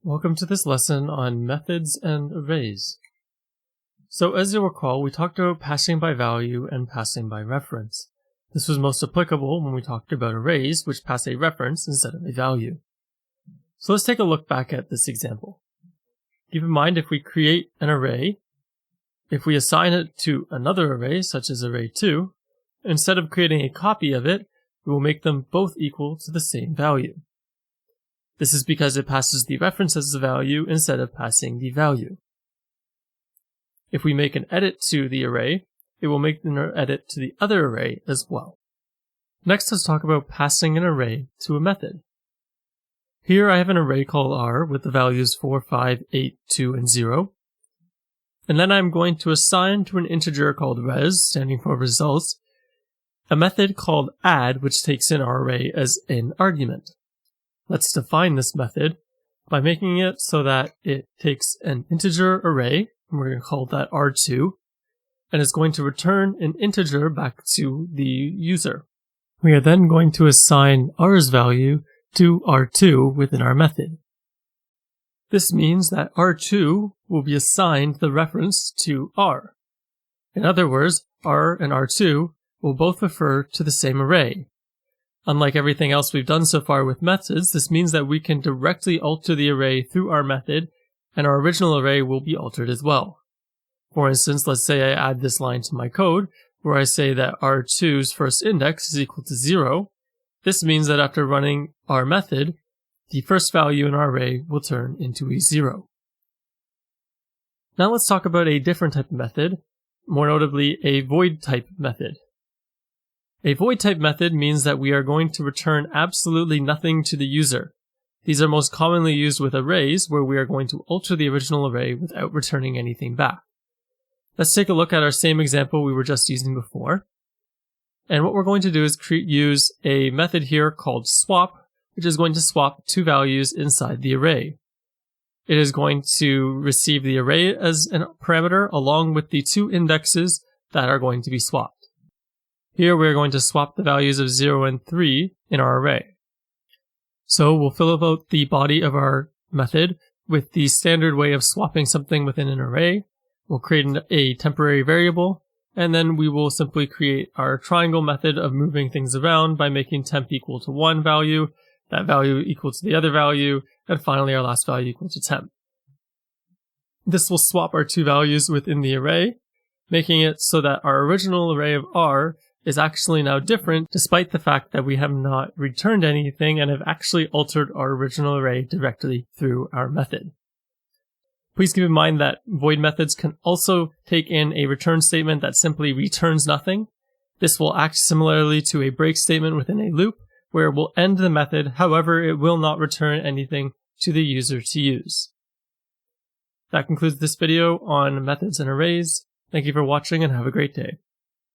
Welcome to this lesson on methods and arrays. So as you'll recall, we talked about passing by value and passing by reference. This was most applicable when we talked about arrays, which pass a reference instead of a value. So let's take a look back at this example. Keep in mind, if we create an array, if we assign it to another array, such as array 2, instead of creating a copy of it, we will make them both equal to the same value. This is because it passes the reference as the value instead of passing the value. If we make an edit to the array, it will make an edit to the other array as well. Next, let's talk about passing an array to a method. Here I have an array called R with the values 4, 5, 8, 2, and 0. And then I'm going to assign to an integer called res, standing for results, a method called add, which takes in our array as an argument. Let's define this method by making it so that it takes an integer array, and we're going to call that R2, and it's going to return an integer back to the user. We are then going to assign R's value to R2 within our method. This means that R2 will be assigned the reference to R. In other words, R and R2 will both refer to the same array. Unlike everything else we've done so far with methods, this means that we can directly alter the array through our method, and our original array will be altered as well. For instance, let's say I add this line to my code, where I say that R2's first index is equal to 0. This means that after running our method, the first value in our array will turn into a 0. Now let's talk about a different type of method, more notably a void type method. A void type method means that we are going to return absolutely nothing to the user. These are most commonly used with arrays, where we are going to alter the original array without returning anything back. Let's take a look at our same example we were just using before. And what we're going to do is use a method here called swap, which is going to swap two values inside the array. It is going to receive the array as a parameter along with the two indexes that are going to be swapped. Here we're going to swap the values of 0 and 3 in our array. So we'll fill out the body of our method with the standard way of swapping something within an array. We'll create a temporary variable, and then we will simply create our triangle method of moving things around by making temp equal to one value, that value equal to the other value, and finally our last value equal to temp. This will swap our two values within the array, making it so that our original array of R is actually now different, despite the fact that we have not returned anything and have actually altered our original array directly through our method. Please keep in mind that void methods can also take in a return statement that simply returns nothing. This will act similarly to a break statement within a loop, where it will end the method, however, it will not return anything to the user to use. That concludes this video on methods and arrays. Thank you for watching and have a great day.